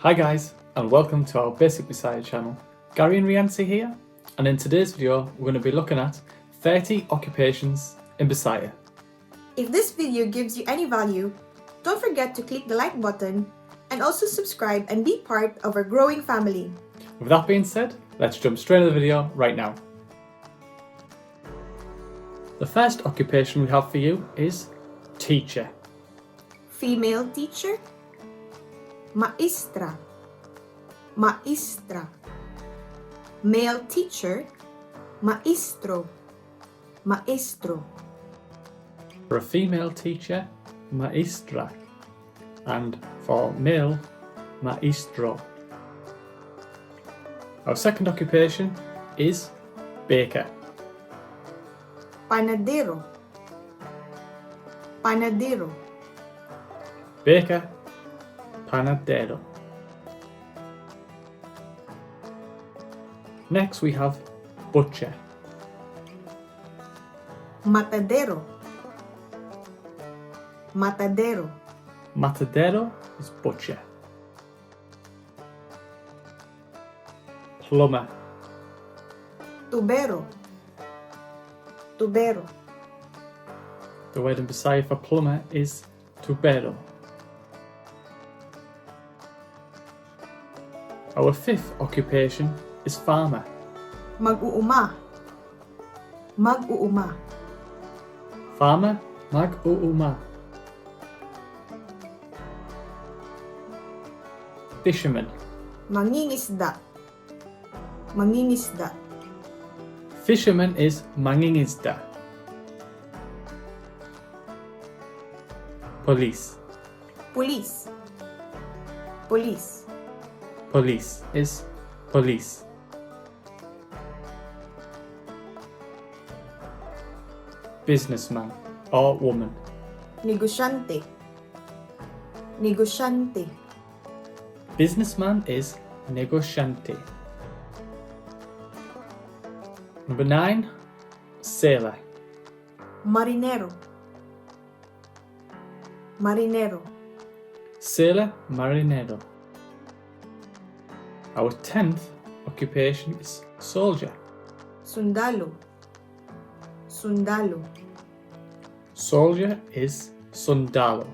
Hi guys, and welcome to our Basic Bisaya channel. Gary and Reancy here, and in today's video we're going to be looking at 30 occupations in Bisaya. If this video gives you any value, don't forget to click the like button and also subscribe and be part of our growing family. With that being said, let's jump straight into the video right now. The first occupation we have for you is teacher. Female teacher, maestra, maestra. Male teacher, maestro, maestro. For a female teacher, maestra, and for male, maestro. Our second occupation is baker. Panadero, panadero. Baker, panadero. Next we have butcher. Matadero, matadero. Matadero is butcher. Plumber. Tubero, tubero. The word in Bisaya for plumber is tubero. Our fifth occupation is farmer. Mag-uuma, mag-uuma. Farmer, mag-uuma. Fisherman. Mangingisda, mangingisda. Fisherman is mangingisda. Police. Police, police. Police is police. Businessman or woman. Negosyante, negosyante. Businessman is negosyante. Number 9, sailor. Marinero, marinero. Sailor, marinero. Our 10th occupation is soldier. Sundalo, sundalo. Soldier is sundalo.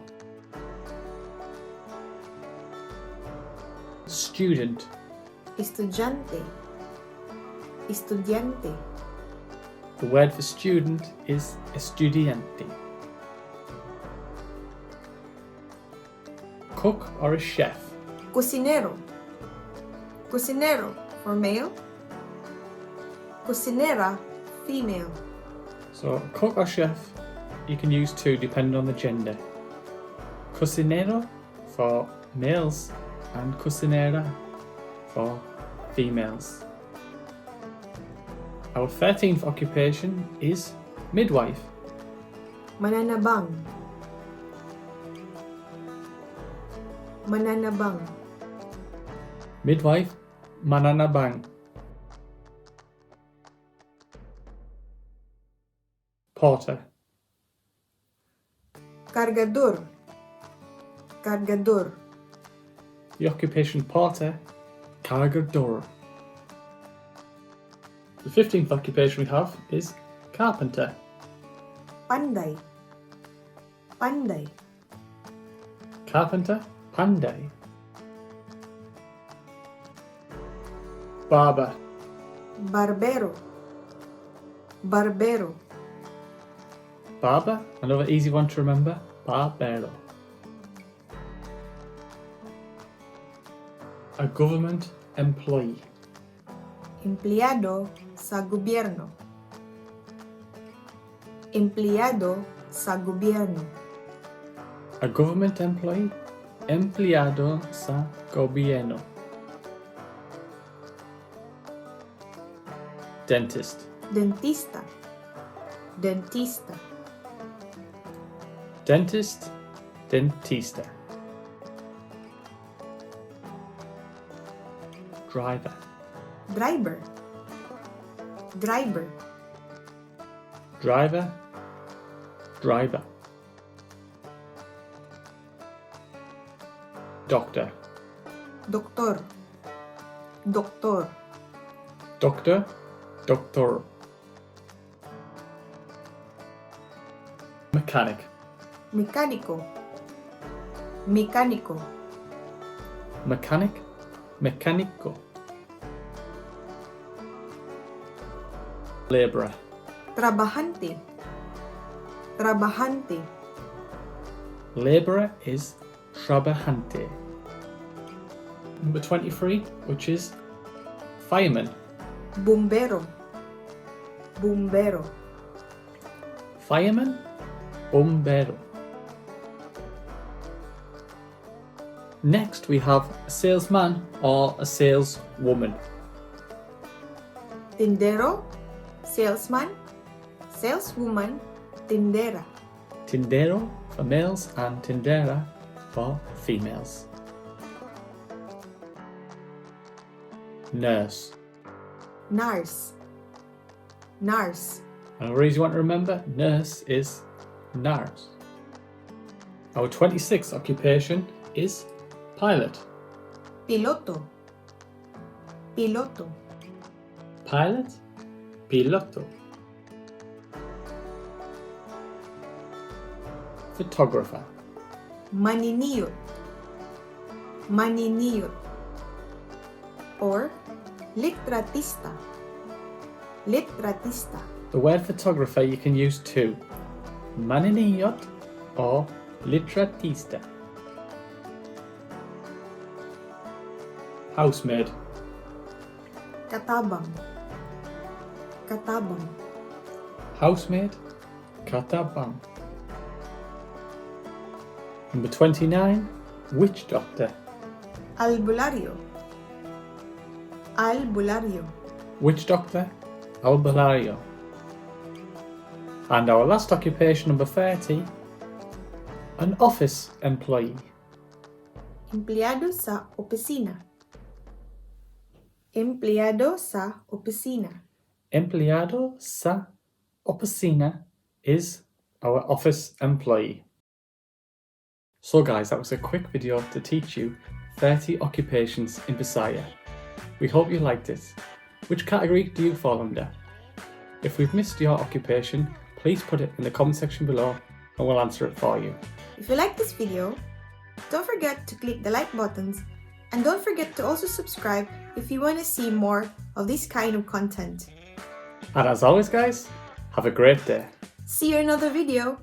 Student. Estudiante, estudiante. The word for student is estudiante. Cook or a chef. Cocinero, cocinero for male. Cocinera, female. So cook or chef, you can use two depending on the gender. Cocinero for males and cocinera for females. Our 13th occupation is midwife. Mananabang, mananabang. Midwife, mananabang. Porter. Cargador, cargador. The occupation porter, cargador. The 15th occupation we have is carpenter. Panday, panday. Carpenter, panday. Barber. Barbero, barbero. Barber, another easy one to remember, barbero. A government employee. Empleado sa gobyerno, empleado sa gobyerno. A government employee, empleado sa gobierno. Dentist. Dentista, dentista. Dentist, dentista. Driver. Driver, driver. Driver, driver. Doctor. Doktor. Doktor. Doctor, doctor. Mechanic, Mecánico. Mecánico. mechanic, mecánico. Laborer, Trabajante. Trabajante. laborer is trabajante. Number 23, which is fireman, Bombero. Bombero. fireman, bombero. Next we have a salesman or a saleswoman. Tindero. Salesman. Saleswoman. Tindera. Tindero for males and tindera for females. Nurse. Nurse. Nurse. And the reason you want to remember, nurse is nurse. Our 26th occupation is pilot. Piloto. Piloto. Pilot, piloto. Photographer. Maniniyot. Maniniyot. Or litratista. Litratista. The word photographer you can use too. Maniniyot or litratista. Housemaid. Katabang. Katabang. Housemaid, katabang. Number 29, witch doctor. Albulario. Albulario. Witch doctor, albulario. And our last occupation, number 30, an office employee. Empleado sa opisina. Empleado sa opisina. Empleado sa oficina is our office employee. So guys, that was a quick video to teach you 30 occupations in Bisaya. We hope you liked it. Which category do you fall under? If we've missed your occupation, please put it in the comment section below and we'll answer it for you. If you like this video, don't forget to click the like buttons and don't forget to also subscribe if you want to see more of this kind of content. And as always guys, have a great day. See you in another video.